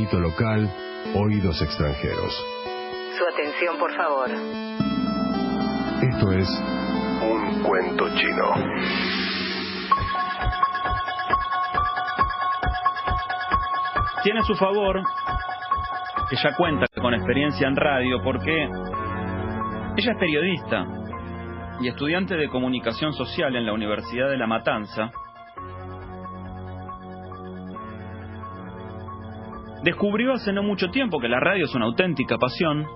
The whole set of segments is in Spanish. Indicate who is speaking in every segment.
Speaker 1: mito local, oídos extranjeros.
Speaker 2: Su atención, por favor.
Speaker 1: Esto es Un Cuento Chino.
Speaker 3: Tiene a su favor que ella cuenta con experiencia en radio porque ella es periodista y estudiante de comunicación social en la Universidad de La Matanza. Descubrió hace no mucho tiempo que la radio es una auténtica pasión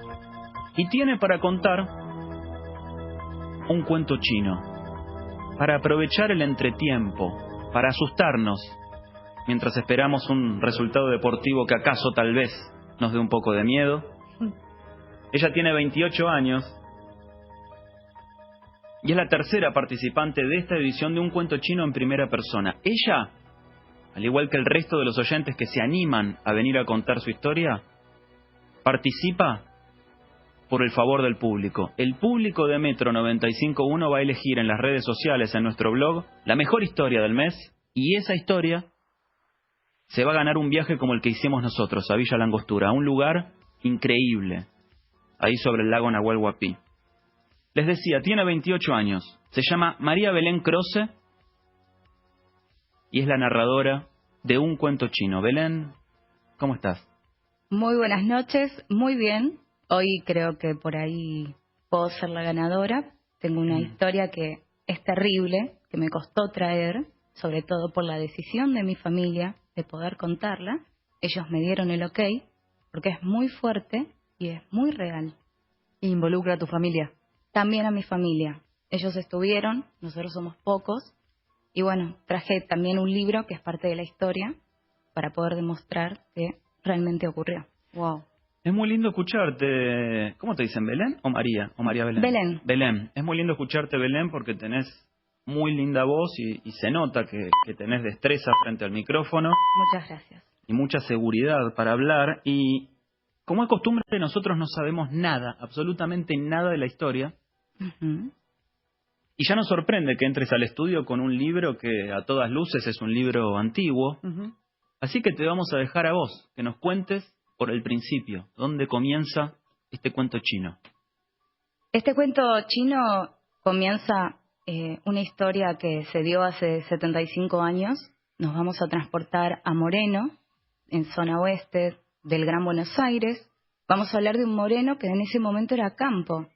Speaker 3: y tiene para contar un cuento chino, para aprovechar el entretiempo, para asustarnos mientras esperamos un resultado deportivo que acaso tal vez nos dé un poco de miedo. Ella tiene 28 años y es la tercera participante de esta edición de Un Cuento Chino en primera persona. Ella, al igual que el resto de los oyentes que se animan a venir a contar su historia, participa por el favor del público. El público de Metro 95.1 va a elegir en las redes sociales, en nuestro blog, la mejor historia del mes, y esa historia se va a ganar un viaje como el que hicimos nosotros, a Villa Langostura, a un lugar increíble, ahí sobre el lago Nahuel Huapi. Les decía, tiene 28 años, se llama María Belén Croce y es la narradora de Un Cuento Chino. Belén, ¿cómo estás?
Speaker 4: Muy buenas noches, muy bien. Hoy creo que por ahí puedo ser la ganadora. Tengo una historia que es terrible, que me costó traer, sobre todo por la decisión de mi familia de poder contarla. Ellos me dieron el ok, porque es muy fuerte y es muy real.
Speaker 5: ¿Involucra a tu familia?
Speaker 4: También a mi familia. Ellos estuvieron, nosotros somos pocos. Y bueno, traje también un libro que es parte de la historia para poder demostrar que realmente ocurrió.
Speaker 5: Wow.
Speaker 3: Es muy lindo escucharte. ¿Cómo te dicen, Belén o María? ¿O María Belén?
Speaker 4: Belén.
Speaker 3: Belén. Es muy lindo escucharte, Belén, porque tenés muy linda voz y se nota que tenés destreza frente al micrófono.
Speaker 4: Muchas gracias.
Speaker 3: Y mucha seguridad para hablar. Y como es costumbre, nosotros no sabemos nada, absolutamente nada de la historia. Y ya nos sorprende que entres al estudio con un libro que a todas luces es un libro antiguo. Así que te vamos a dejar a vos, que nos cuentes por el principio, dónde comienza este cuento chino.
Speaker 4: Este cuento chino comienza una historia que se dio hace 75 años. Nos vamos a transportar a Moreno, en zona oeste del Gran Buenos Aires. Vamos a hablar de un Moreno que en ese momento era campo,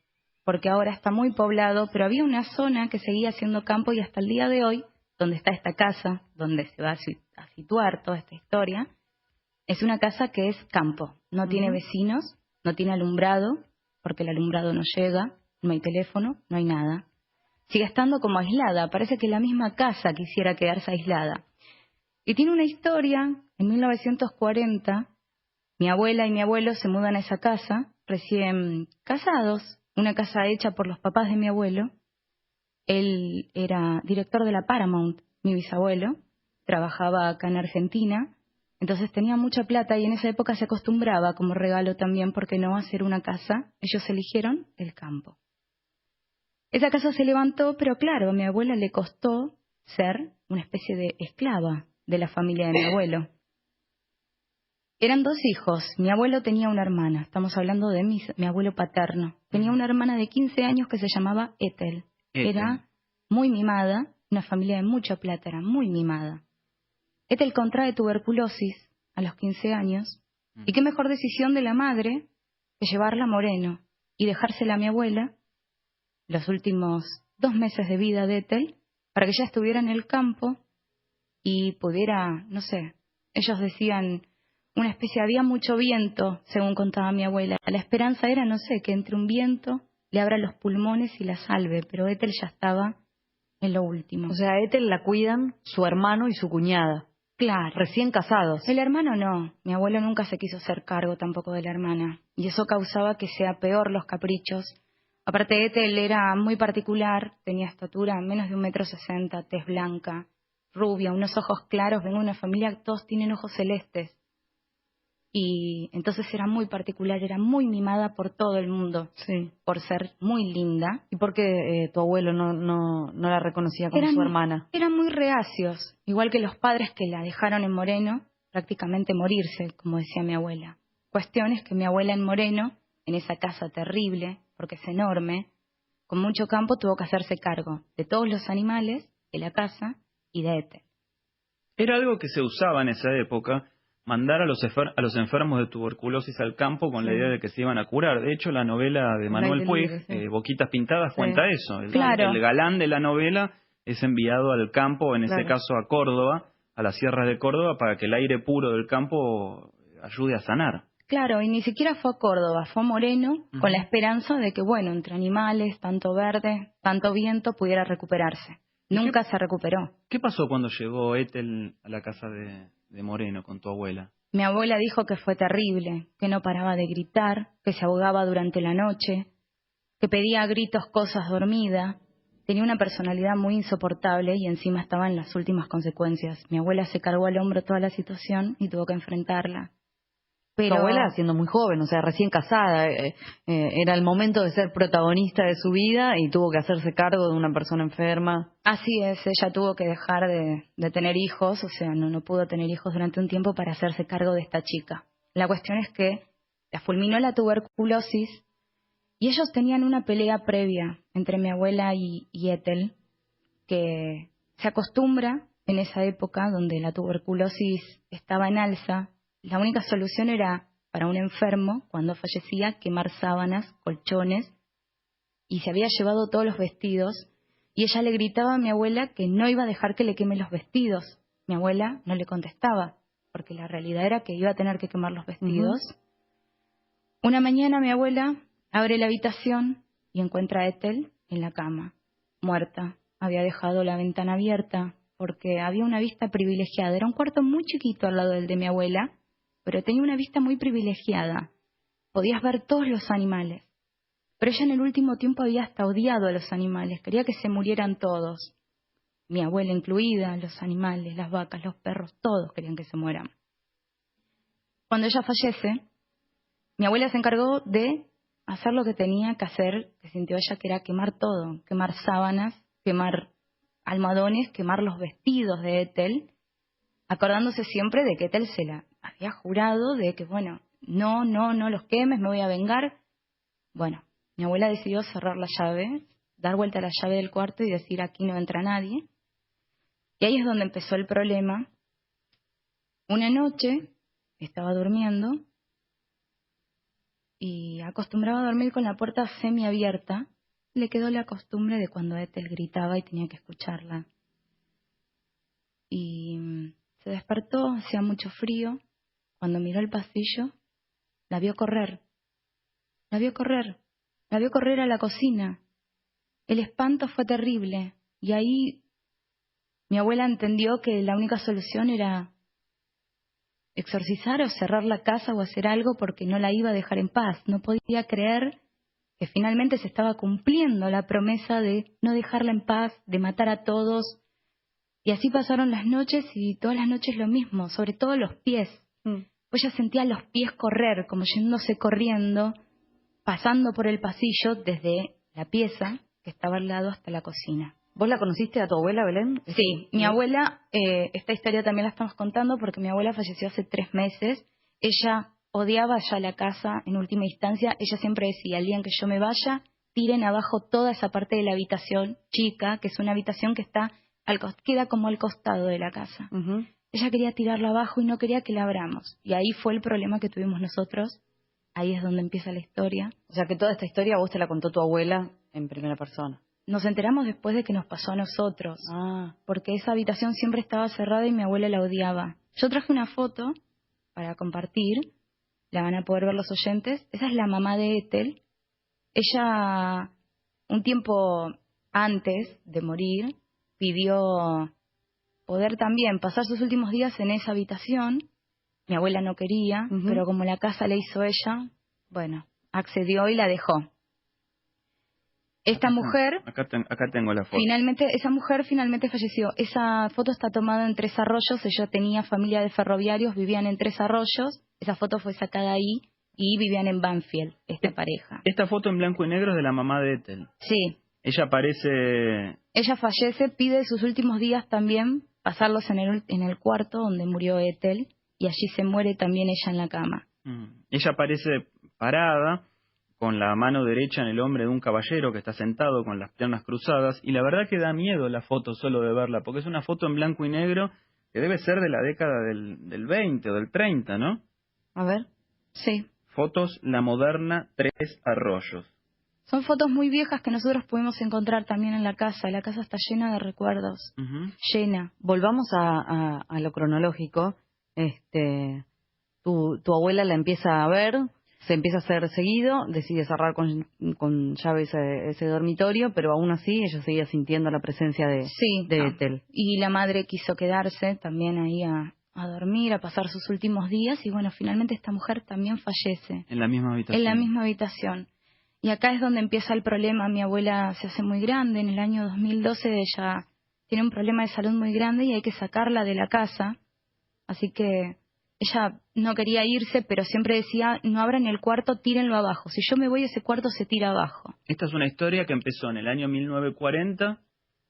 Speaker 4: porque ahora está muy poblado, pero había una zona que seguía siendo campo y hasta el día de hoy, donde está esta casa, donde se va a situar toda esta historia, es una casa que es campo. No tiene vecinos, no tiene alumbrado, porque el alumbrado no llega, no hay teléfono, no hay nada. Sigue estando como aislada, parece que la misma casa quisiera quedarse aislada. Y tiene una historia, en 1940, mi abuela y mi abuelo se mudan a esa casa, recién casados, una casa hecha por los papás de mi abuelo. Él era director de la Paramount, mi bisabuelo, trabajaba acá en Argentina, entonces tenía mucha plata y en esa época se acostumbraba como regalo también, ¿por qué no?, hacer una casa. Ellos eligieron el campo. Esa casa se levantó, pero claro, a mi abuela le costó ser una especie de esclava de la familia de mi abuelo. Eran dos hijos. Mi abuelo tenía una hermana. Estamos hablando de mi abuelo paterno. Tenía una hermana de 15 años que se llamaba Ethel. Era muy mimada. Una familia de mucha plata, era muy mimada. Ethel contrae tuberculosis a los 15 años. Y qué mejor decisión de la madre que llevarla a Moreno y dejársela a mi abuela los últimos 2 meses de vida de Ethel para que ella estuviera en el campo y pudiera, no sé, ellos decían una especie, había mucho viento, según contaba mi abuela. La esperanza era, no sé, que entre un viento le abra los pulmones y la salve, pero Ethel ya estaba en lo último.
Speaker 5: O sea, a Ethel la cuidan su hermano y su cuñada.
Speaker 4: Claro.
Speaker 5: Recién casados.
Speaker 4: El hermano no. Mi abuelo nunca se quiso hacer cargo tampoco de la hermana. Y eso causaba que sea peor los caprichos. Aparte, Ethel era muy particular, tenía estatura menos de 1,60 m, tez blanca, rubia, unos ojos claros. Vengo de una familia, todos tienen ojos celestes. Y entonces era muy particular, era muy mimada por todo el mundo,
Speaker 5: sí,
Speaker 4: por ser muy linda.
Speaker 5: ¿Y por qué tu abuelo no la reconocía como su hermana?
Speaker 4: Eran muy reacios, igual que los padres que la dejaron en Moreno, prácticamente morirse, como decía mi abuela. Cuestión es que mi abuela en Moreno, en esa casa terrible, porque es enorme, con mucho campo, tuvo que hacerse cargo de todos los animales, de la casa y de Ethel.
Speaker 3: Era algo que se usaba en esa época, mandar a los enfermos de tuberculosis al campo con la idea de que se iban a curar. De hecho, la novela de Manuel Puig, Boquitas Pintadas, cuenta eso. El galán de la novela es enviado al campo, en ese caso a Córdoba, a las sierras de Córdoba, para que el aire puro del campo ayude a sanar.
Speaker 4: Claro, y ni siquiera fue a Córdoba, fue a Moreno, con la esperanza de que, bueno, entre animales, tanto verde, tanto viento, pudiera recuperarse. Nunca se recuperó.
Speaker 3: ¿Qué pasó cuando llegó Ethel a la casa de Moreno con tu abuela?
Speaker 4: Mi abuela dijo que fue terrible, que no paraba de gritar, que se ahogaba durante la noche, que pedía a gritos cosas dormida. Tenía una personalidad muy insoportable y encima estaba en las últimas consecuencias. Mi abuela se cargó al hombro toda la situación y tuvo que enfrentarla. Pero
Speaker 5: tu abuela siendo muy joven, o sea, recién casada, era el momento de ser protagonista de su vida y tuvo que hacerse cargo de una persona enferma.
Speaker 4: Así es, ella tuvo que dejar de tener hijos, o sea, no pudo tener hijos durante un tiempo para hacerse cargo de esta chica. La cuestión es que la fulminó la tuberculosis y ellos tenían una pelea previa entre mi abuela y Ethel, que se acostumbra en esa época donde la tuberculosis estaba en alza. La única solución era, para un enfermo, cuando fallecía, quemar sábanas, colchones, y se había llevado todos los vestidos, y ella le gritaba a mi abuela que no iba a dejar que le queme los vestidos. Mi abuela no le contestaba, porque la realidad era que iba a tener que quemar los vestidos. Una mañana mi abuela abre la habitación y encuentra a Ethel en la cama, muerta. Había dejado la ventana abierta, porque había una vista privilegiada. Era un cuarto muy chiquito al lado del de mi abuela, pero tenía una vista muy privilegiada. Podías ver todos los animales. Pero ella en el último tiempo había hasta odiado a los animales, quería que se murieran todos. Mi abuela incluida, los animales, las vacas, los perros, todos querían que se mueran. Cuando ella fallece, mi abuela se encargó de hacer lo que tenía que hacer, que sintió ella que era quemar todo, quemar sábanas, quemar almohadones, quemar los vestidos de Ethel, acordándose siempre de que Ethel se la había jurado de que, bueno, no los quemes, me voy a vengar. Bueno, mi abuela decidió cerrar la llave, dar vuelta a la llave del cuarto y decir aquí no entra nadie. Y ahí es donde empezó el problema. Una noche estaba durmiendo y acostumbraba a dormir con la puerta semiabierta. Le quedó la costumbre de cuando Ethel gritaba y tenía que escucharla. Y se despertó, hacía mucho frío. Cuando miró el pasillo, la vio correr. La vio correr a la cocina. El espanto fue terrible. Y ahí mi abuela entendió que la única solución era exorcizar o cerrar la casa o hacer algo porque no la iba a dejar en paz. No podía creer que finalmente se estaba cumpliendo la promesa de no dejarla en paz, de matar a todos. Y así pasaron las noches y todas las noches lo mismo, sobre todo los pies. Pues ella sentía los pies correr, como yéndose corriendo, pasando por el pasillo desde la pieza que estaba al lado hasta la cocina.
Speaker 5: ¿Vos la conociste a tu abuela, Belén?
Speaker 4: Sí, mi abuela, esta historia también la estamos contando porque mi abuela falleció hace 3 meses. Ella odiaba ya la casa en última instancia. Ella siempre decía, el día en que yo me vaya, tiren abajo toda esa parte de la habitación chica, que es una habitación que está queda como al costado de la casa. Ella quería tirarla abajo y no quería que la abramos. Y ahí fue el problema que tuvimos nosotros. Ahí es donde empieza la historia.
Speaker 5: O sea que toda esta historia vos te la contó tu abuela en primera persona.
Speaker 4: Nos enteramos después de que nos pasó a nosotros. Porque esa habitación siempre estaba cerrada y mi abuela la odiaba. Yo traje una foto para compartir. La van a poder ver los oyentes. Esa es la mamá de Ethel. Ella, un tiempo antes de morir, pidió poder también pasar sus últimos días en esa habitación. Mi abuela no quería, pero como la casa le hizo ella, bueno, accedió y la dejó. Esta mujer...
Speaker 3: Acá tengo la foto.
Speaker 4: Esa mujer finalmente falleció. Esa foto está tomada en 3 Arroyos. Ella tenía familia de ferroviarios, vivían en 3 Arroyos. Esa foto fue sacada ahí y vivían en Banfield, esta pareja.
Speaker 3: Esta foto en blanco y negro es de la mamá de Ethel.
Speaker 4: Sí.
Speaker 3: Ella aparece...
Speaker 4: Ella fallece, pide sus últimos días también pasarlos en el cuarto donde murió Ethel. y allí se muere también ella en la cama.
Speaker 3: Ella aparece parada, con la mano derecha en el hombro de un caballero que está sentado con las piernas cruzadas, y la verdad que da miedo la foto solo de verla, porque es una foto en blanco y negro que debe ser de la década del 20 o del 30, ¿no?
Speaker 5: A ver.
Speaker 4: Sí.
Speaker 3: Fotos La Moderna, Tres Arroyos.
Speaker 4: Son fotos muy viejas que nosotros pudimos encontrar también en la casa. La casa está llena de recuerdos. Llena.
Speaker 5: Volvamos a lo cronológico. Tu abuela la empieza a ver, se empieza a hacer seguido, decide cerrar con llave ese dormitorio, pero aún así ella seguía sintiendo la presencia de Ethel.
Speaker 4: Y la madre quiso quedarse también ahí a dormir, a pasar sus últimos días, y bueno, finalmente esta mujer también fallece.
Speaker 3: En la misma habitación.
Speaker 4: En la misma habitación. Y acá es donde empieza el problema. Mi abuela se hace muy grande. En el año 2012 ella tiene un problema de salud muy grande y hay que sacarla de la casa. Así que ella no quería irse, pero siempre decía, no abran el cuarto, tírenlo abajo. Si yo me voy, ese cuarto se tira abajo.
Speaker 3: Esta es una historia que empezó en el año 1940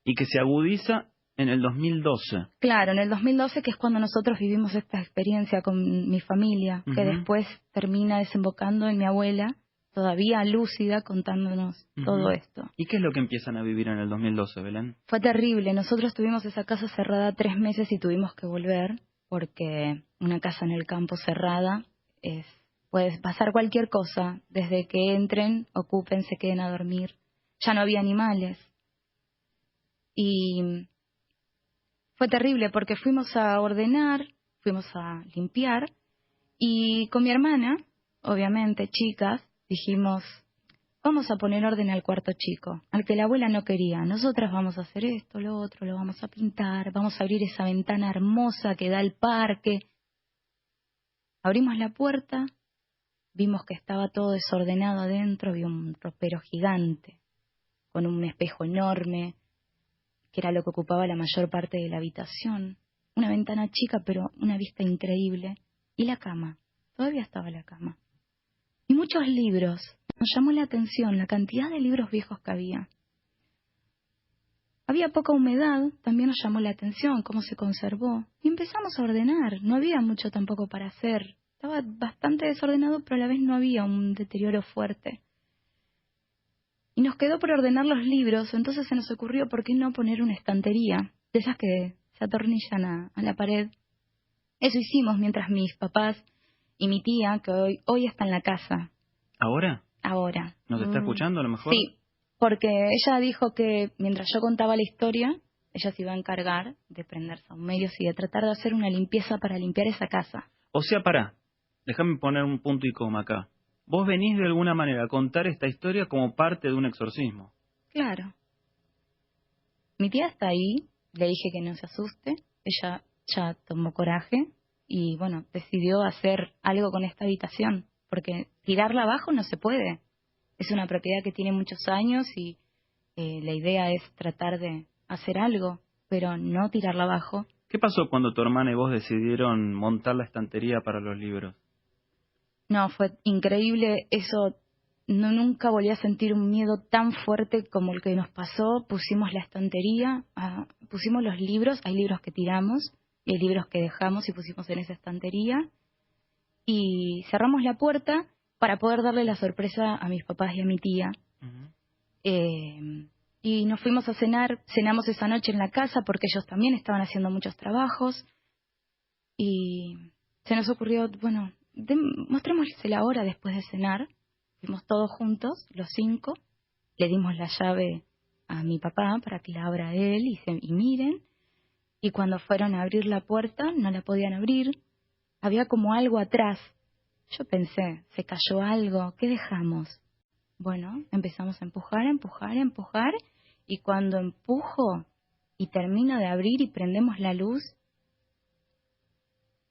Speaker 3: y que se agudiza en el 2012.
Speaker 4: Claro, en el 2012, que es cuando nosotros vivimos esta experiencia con mi familia, que después termina desembocando en mi abuela, todavía lúcida, contándonos todo esto.
Speaker 3: ¿Y qué es lo que empiezan a vivir en el 2012, Belén?
Speaker 4: Fue terrible. Nosotros tuvimos esa casa cerrada 3 meses y tuvimos que volver, porque una casa en el campo cerrada puede pasar cualquier cosa. Desde que entren, ocupen, se queden a dormir. Ya no había animales. Y fue terrible porque fuimos a ordenar, fuimos a limpiar, y con mi hermana, obviamente, chicas, dijimos, vamos a poner orden al cuarto chico, al que la abuela no quería. Nosotras vamos a hacer esto, lo otro, lo vamos a pintar, vamos a abrir esa ventana hermosa que da al parque. Abrimos la puerta, vimos que estaba todo desordenado adentro, había un ropero gigante, con un espejo enorme, que era lo que ocupaba la mayor parte de la habitación. Una ventana chica, pero una vista increíble. Y la cama, todavía estaba la cama. Y muchos libros. Nos llamó la atención la cantidad de libros viejos que había. Había poca humedad, también nos llamó la atención cómo se conservó. Y empezamos a ordenar, no había mucho tampoco para hacer. Estaba bastante desordenado, pero a la vez no había un deterioro fuerte. Y nos quedó por ordenar los libros, entonces se nos ocurrió por qué no poner una estantería, de esas que se atornillan a la pared. Eso hicimos mientras mis papás y mi tía, que hoy está en la casa.
Speaker 3: ¿Ahora?
Speaker 4: Ahora.
Speaker 3: ¿Nos está escuchando a lo mejor?
Speaker 4: Sí, porque ella dijo que mientras yo contaba la historia, ella se iba a encargar de prender saumerios y de tratar de hacer una limpieza para limpiar esa casa.
Speaker 3: O sea, pará, déjame poner un punto y coma acá. Vos venís de alguna manera a contar esta historia como parte de un exorcismo.
Speaker 4: Claro. Mi tía está ahí, le dije que no se asuste, ella ya tomó coraje y bueno, decidió hacer algo con esta habitación, porque tirarla abajo no se puede. Es una propiedad que tiene muchos años y la idea es tratar de hacer algo, pero no tirarla abajo.
Speaker 3: ¿Qué pasó cuando tu hermana y vos decidieron montar la estantería para los libros?
Speaker 4: No, fue increíble eso. Nunca volví a sentir un miedo tan fuerte como el que nos pasó. Pusimos la estantería, pusimos los libros, hay libros que tiramos y hay libros que dejamos y pusimos en esa estantería. Y cerramos la puerta para poder darle la sorpresa a mis papás y a mi tía. Y nos fuimos a cenar, cenamos esa noche en la casa porque ellos también estaban haciendo muchos trabajos. Y se nos ocurrió, bueno, mostrémosle ahora después de cenar. Fuimos todos juntos, los 5, le dimos la llave a mi papá para que la abra él y miren. Y cuando fueron a abrir la puerta, no la podían abrir. Había como algo atrás. Yo pensé, se cayó algo, ¿qué dejamos? Bueno, empezamos a empujar, y cuando empujo y termino de abrir y prendemos la luz,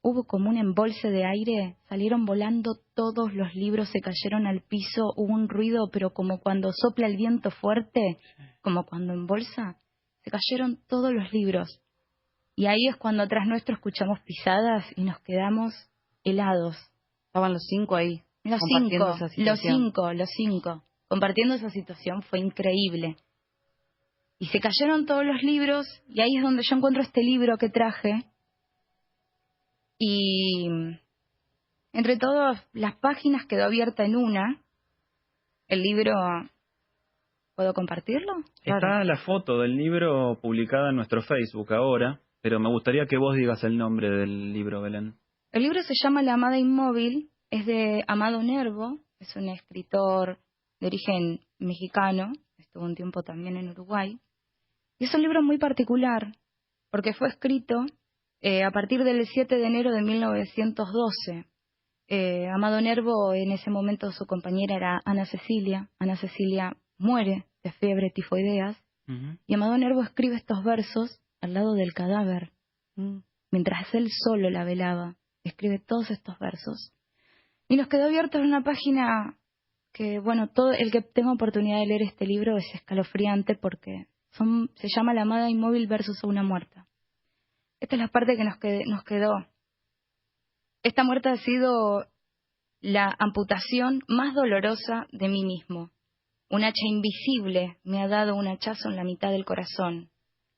Speaker 4: hubo como un embolse de aire, salieron volando todos los libros, se cayeron al piso, hubo un ruido, pero como cuando sopla el viento fuerte, como cuando embolsa, se cayeron todos los libros. Y ahí es cuando atrás nuestro escuchamos pisadas y nos quedamos helados.
Speaker 5: Estaban los 5 ahí,
Speaker 4: Los cinco, compartiendo esa situación. Fue increíble. Y se cayeron todos los libros, y ahí es donde yo encuentro este libro que traje, Y entre todas las páginas quedó abierta en una. El libro, ¿puedo compartirlo?
Speaker 3: Está la foto del libro publicada en nuestro Facebook ahora, pero me gustaría que vos digas el nombre del libro, Belén.
Speaker 4: El libro se llama La amada inmóvil, es de Amado Nervo, es un escritor de origen mexicano, estuvo un tiempo también en Uruguay. Y es un libro muy particular, porque fue escrito a partir del 7 de enero de 1912. Amado Nervo, en ese momento su compañera era Ana Cecilia. Ana Cecilia muere de fiebre tifoideas. Y Amado Nervo escribe estos versos al lado del cadáver. Mientras él solo la velaba, escribe todos estos versos. Y nos quedó abierta una página que, bueno, todo el que tenga oportunidad de leer este libro es escalofriante porque se llama La amada inmóvil versus una muerta. Esta es la parte que nos quedó. Esta muerte ha sido la amputación más dolorosa de mí mismo. Un hacha invisible me ha dado un hachazo en la mitad del corazón.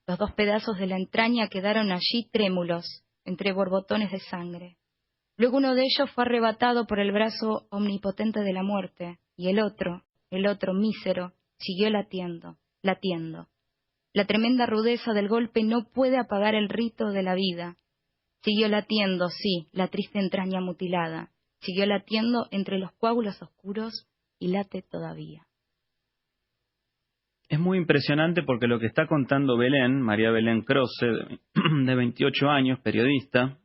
Speaker 4: Los 2 pedazos de la entraña quedaron allí trémulos, entre borbotones de sangre. Luego uno de ellos fue arrebatado por el brazo omnipotente de la muerte, y el otro mísero, siguió latiendo. La tremenda rudeza del golpe no puede apagar el rito de la vida. Siguió latiendo, sí, la triste entraña mutilada. Siguió latiendo entre los coágulos oscuros y late todavía.
Speaker 3: Es muy impresionante porque lo que está contando Belén, María Belén Croce, de 28 años, periodista,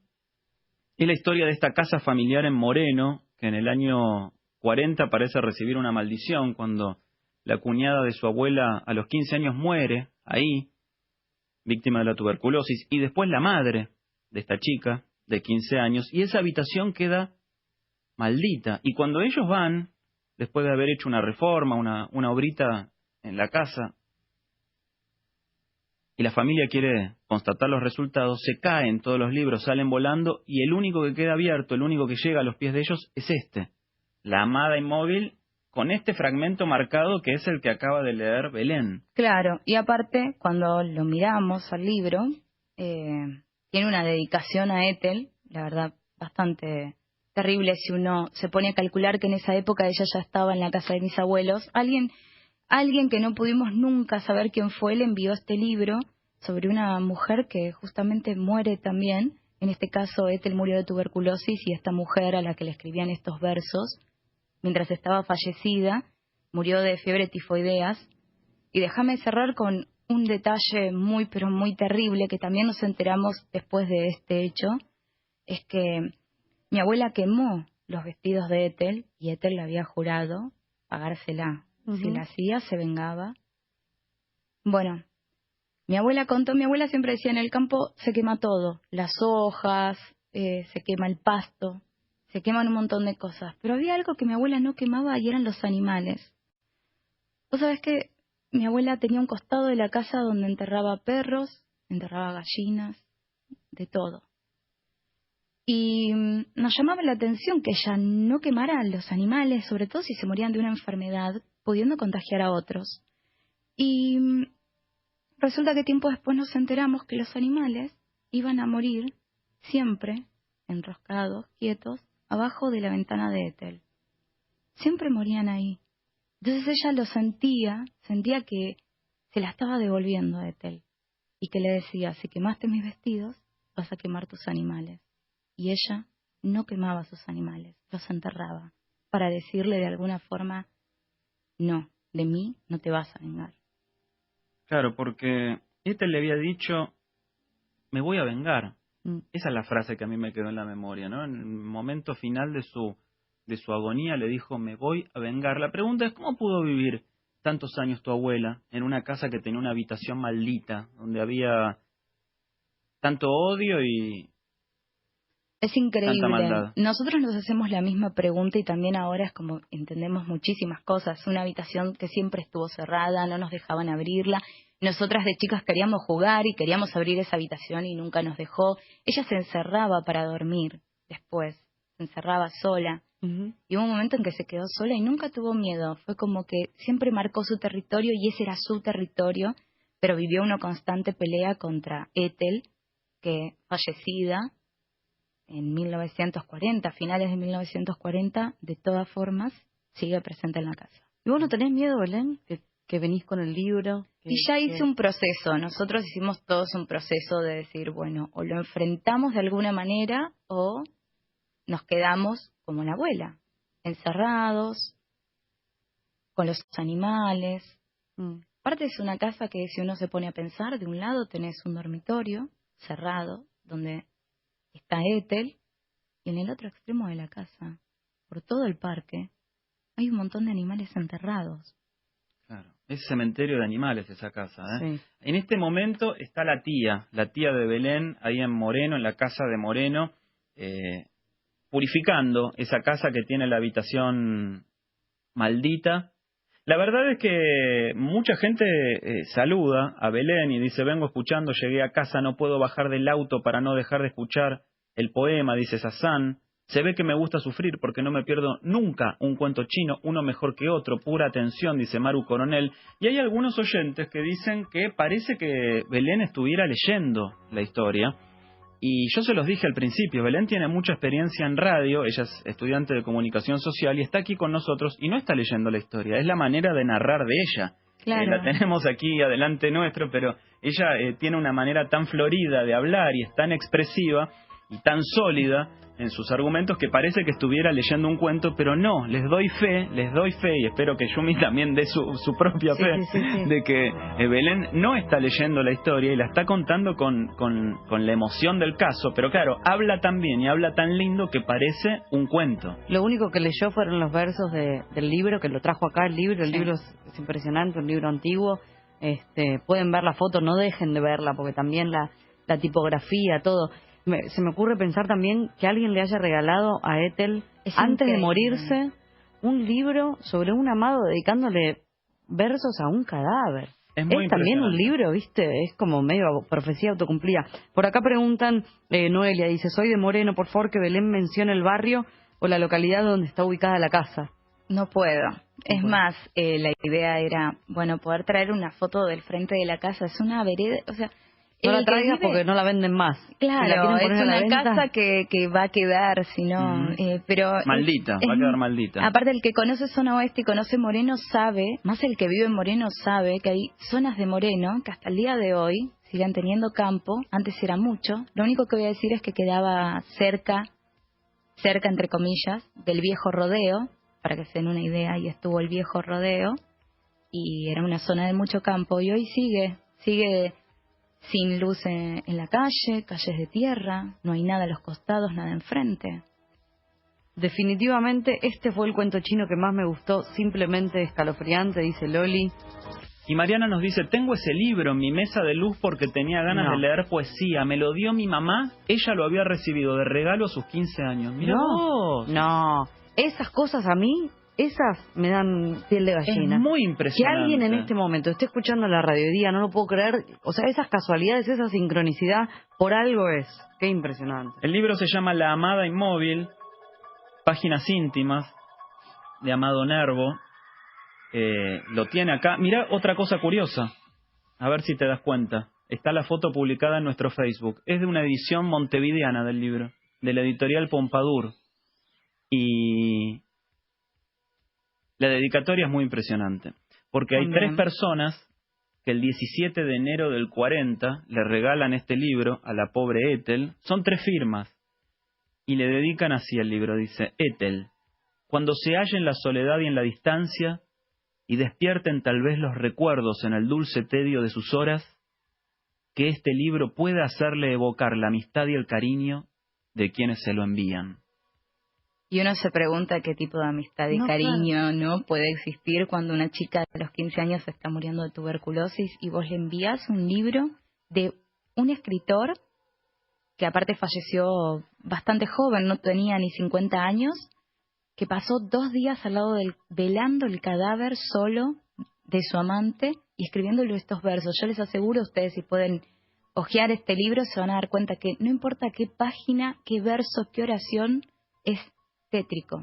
Speaker 3: es la historia de esta casa familiar en Moreno, que en el año 40 parece recibir una maldición cuando la cuñada de su abuela a los 15 años muere ahí, víctima de la tuberculosis, y después la madre de esta chica de 15 años, y esa habitación queda maldita. Y cuando ellos van, después de haber hecho una reforma, una obrita en la casa, y la familia quiere constatar los resultados, se caen todos los libros, salen volando, y el único que queda abierto, el único que llega a los pies de ellos es La amada inmóvil, con este fragmento marcado que es el que acaba de leer Belén.
Speaker 4: Claro, y aparte, cuando lo miramos al libro, tiene una dedicación a Ethel, la verdad, bastante terrible si uno se pone a calcular que en esa época ella ya estaba en la casa de mis abuelos. Alguien que no pudimos nunca saber quién fue, le envió este libro sobre una mujer que justamente muere también. En este caso, Ethel murió de tuberculosis y esta mujer a la que le escribían estos versos, mientras estaba fallecida, murió de fiebre tifoideas. Y déjame cerrar con un detalle muy, pero muy terrible que también nos enteramos después de este hecho, es que mi abuela quemó los vestidos de Ethel y Ethel le había jurado pagársela. Si la hacía, se vengaba. Bueno, mi abuela siempre decía, en el campo se quema todo, las hojas, se quema el pasto, se queman un montón de cosas. Pero había algo que mi abuela no quemaba y eran los animales. Vos sabés que mi abuela tenía un costado de la casa donde enterraba perros, enterraba gallinas, de todo. Y nos llamaba la atención que ella no quemara a los animales, sobre todo si se morían de una enfermedad, pudiendo contagiar a otros. Y resulta que tiempo después nos enteramos que los animales iban a morir siempre enroscados, quietos, abajo de la ventana de Ethel. Siempre morían ahí. Entonces ella lo sentía que se la estaba devolviendo a Ethel. Y que le decía, si quemaste mis vestidos, vas a quemar tus animales. Y ella no quemaba sus animales, los enterraba, para decirle de alguna forma, no, de mí no te vas a vengar.
Speaker 3: Claro, porque Ethel le había dicho, me voy a vengar. Esa es la frase que a mí me quedó en la memoria, ¿no? En el momento final de su agonía le dijo, me voy a vengar. La pregunta es, ¿cómo pudo vivir tantos años tu abuela en una casa que tenía una habitación maldita, donde había tanto odio y
Speaker 4: es increíble.
Speaker 3: tanta maldad?
Speaker 4: Nosotros nos hacemos la misma pregunta y también ahora es como entendemos muchísimas cosas. Una habitación que siempre estuvo cerrada, no nos dejaban abrirla. Nosotras de chicas queríamos jugar y queríamos abrir esa habitación y nunca nos dejó. Ella se encerraba para dormir después, se encerraba sola. Y hubo un momento en que se quedó sola y nunca tuvo miedo. Fue como que siempre marcó su territorio y ese era su territorio, pero vivió una constante pelea contra Ethel, que fallecida, en 1940, finales de 1940, de todas formas, sigue presente en la casa.
Speaker 5: ¿Y vos no tenés miedo, Belén? Que venís con el libro.
Speaker 4: Y ya hice un proceso, nosotros hicimos todos un proceso de decir, bueno, o lo enfrentamos de alguna manera o nos quedamos como la abuela, encerrados, con los animales. Aparte es una casa que si uno se pone a pensar, de un lado tenés un dormitorio cerrado, donde está Ethel, y en el otro extremo de la casa, por todo el parque, hay un montón de animales enterrados.
Speaker 3: Claro, es cementerio de animales esa casa, ¿eh?
Speaker 5: Sí.
Speaker 3: En este momento está la tía de Belén, ahí en Moreno, en la casa de Moreno, purificando esa casa que tiene la habitación maldita. La verdad es que mucha gente saluda a Belén y dice, vengo escuchando, llegué a casa, no puedo bajar del auto para no dejar de escuchar el poema, dice Sassán. Se ve que me gusta sufrir porque no me pierdo nunca un cuento chino, uno mejor que otro, pura atención, dice Maru Coronel. Y hay algunos oyentes que dicen que parece que Belén estuviera leyendo la historia. Y yo se los dije al principio, Belén tiene mucha experiencia en radio, ella es estudiante de comunicación social y está aquí con nosotros y no está leyendo la historia, es la manera de narrar de ella.
Speaker 4: Claro.
Speaker 3: La tenemos aquí adelante nuestro, pero ella tiene una manera tan florida de hablar y es tan expresiva y tan sólida en sus argumentos que parece que estuviera leyendo un cuento, pero no, les doy fe y espero que Yumi también dé su propia fe de que Belén no está leyendo la historia y la está contando con la emoción del caso, pero claro, habla tan bien y habla tan lindo que parece un cuento.
Speaker 5: Lo único que leyó fueron los versos del libro, que lo trajo acá el libro es impresionante, un libro antiguo. Pueden ver la foto, no dejen de verla, porque también la tipografía, todo. Se me ocurre pensar también que alguien le haya regalado a Ethel, antes de morirse, un libro sobre un amado dedicándole versos a un cadáver.
Speaker 3: Es muy
Speaker 5: también un libro, ¿viste? Es como medio profecía autocumplida. Por acá preguntan, Noelia dice, soy de Moreno, por favor que Belén mencione el barrio o la localidad donde está ubicada la casa.
Speaker 4: No puedo. Es más, la idea era, bueno, poder traer una foto del frente de la casa. Es una vereda, o sea...
Speaker 5: No la traigas porque no la venden más.
Speaker 4: Claro, es una casa que va a quedar, si no... pero
Speaker 3: maldita, va a quedar maldita.
Speaker 4: Aparte, el que conoce Zona Oeste y conoce Moreno sabe, más el que vive en Moreno sabe que hay zonas de Moreno que hasta el día de hoy siguen teniendo campo. Antes era mucho. Lo único que voy a decir es que quedaba cerca entre comillas, del viejo rodeo, para que se den una idea, ahí estuvo el viejo rodeo, y era una zona de mucho campo, y hoy sigue sin luz en la calle, calles de tierra, no hay nada a los costados, nada enfrente.
Speaker 5: Definitivamente este fue el cuento chino que más me gustó, simplemente escalofriante, dice Loli.
Speaker 3: Y Mariana nos dice, tengo ese libro en mi mesa de luz porque tenía ganas de leer poesía, me lo dio mi mamá, ella lo había recibido de regalo a sus 15 años. Mirá vos.
Speaker 5: No, esas cosas a mí... Esas me dan piel de gallina.
Speaker 3: Es muy impresionante.
Speaker 5: Que alguien en este momento esté escuchando la radio y diga, no lo puedo creer. O sea, esas casualidades, esa sincronicidad, por algo es. Qué impresionante.
Speaker 3: El libro se llama La amada inmóvil, páginas íntimas, de Amado Nervo. Lo tiene acá. Mirá otra cosa curiosa. A ver si te das cuenta. Está la foto publicada en nuestro Facebook. Es de una edición montevideana del libro, de la editorial Pompadour. Y... la dedicatoria es muy impresionante, porque hay 3 personas que el 17 de enero del 40 le regalan este libro a la pobre Ethel. Son 3 firmas y le dedican así el libro. Dice, Ethel, cuando se halle en la soledad y en la distancia y despierten tal vez los recuerdos en el dulce tedio de sus horas, que este libro pueda hacerle evocar la amistad y el cariño de quienes se lo envían.
Speaker 4: Y uno se pregunta qué tipo de amistad y cariño no puede existir cuando una chica de los 15 años está muriendo de tuberculosis y vos le envías un libro de un escritor que aparte falleció bastante joven, no tenía ni 50 años, que pasó 2 días al lado velando el cadáver solo de su amante y escribiéndole estos versos. Yo les aseguro a ustedes, si pueden hojear este libro, se van a dar cuenta que no importa qué página, qué verso, qué oración, es tétrico.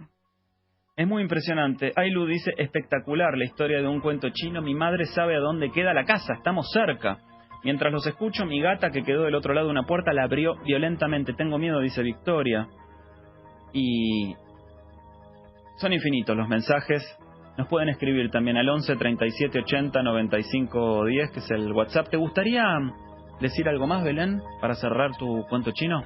Speaker 3: Es muy impresionante. Ailu dice, espectacular la historia de un cuento chino. Mi madre sabe a dónde queda la casa, estamos cerca. Mientras los escucho, mi gata que quedó del otro lado de una puerta la abrió violentamente. Tengo miedo, dice Victoria. Y son infinitos los mensajes. Nos pueden escribir también al 11 37 80 95 10, que es el WhatsApp. ¿Te gustaría decir algo más, Belén, para cerrar tu cuento chino?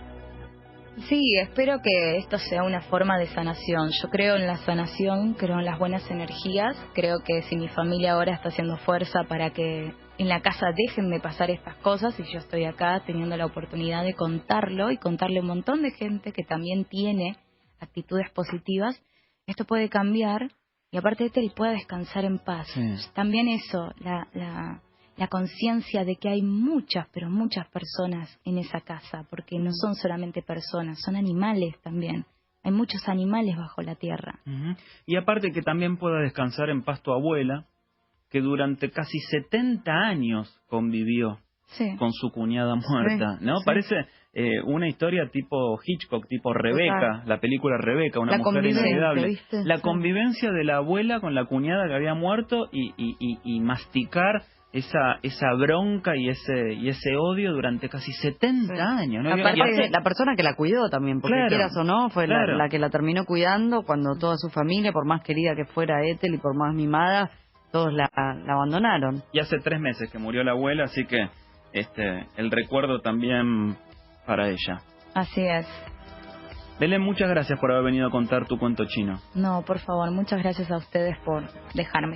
Speaker 4: Sí, espero que esto sea una forma de sanación. Yo creo en la sanación, creo en las buenas energías. Creo que si mi familia ahora está haciendo fuerza para que en la casa dejen de pasar estas cosas, y yo estoy acá teniendo la oportunidad de contarlo y contarle a un montón de gente que también tiene actitudes positivas, esto puede cambiar y aparte de esto él pueda descansar en paz.
Speaker 3: Sí.
Speaker 4: También eso, la conciencia de que hay muchas, pero muchas personas en esa casa, porque no son solamente personas, son animales también. Hay muchos animales bajo la tierra.
Speaker 3: Y aparte que también pueda descansar en paz tu abuela, que durante casi 70 años convivió con su cuñada muerta, ¿no?
Speaker 5: Sí.
Speaker 3: Parece una historia tipo Hitchcock, tipo Rebeca, la película Rebeca, una mujer inolvidable.
Speaker 5: ¿viste?
Speaker 3: La convivencia de la abuela con la cuñada que había muerto y masticar esa bronca y ese odio durante casi 70 años, ¿no?
Speaker 5: Aparte, la persona que la cuidó también, porque
Speaker 3: Claro,
Speaker 5: quieras o no, fue
Speaker 3: claro.
Speaker 5: la que la terminó cuidando cuando toda su familia, por más querida que fuera Ethel y por más mimada, todos la abandonaron.
Speaker 3: Y hace 3 meses que murió la abuela, así que el recuerdo también para ella.
Speaker 4: Así es.
Speaker 3: Belén, muchas gracias por haber venido a contar tu cuento chino.
Speaker 4: No, por favor, muchas gracias a ustedes por dejarme.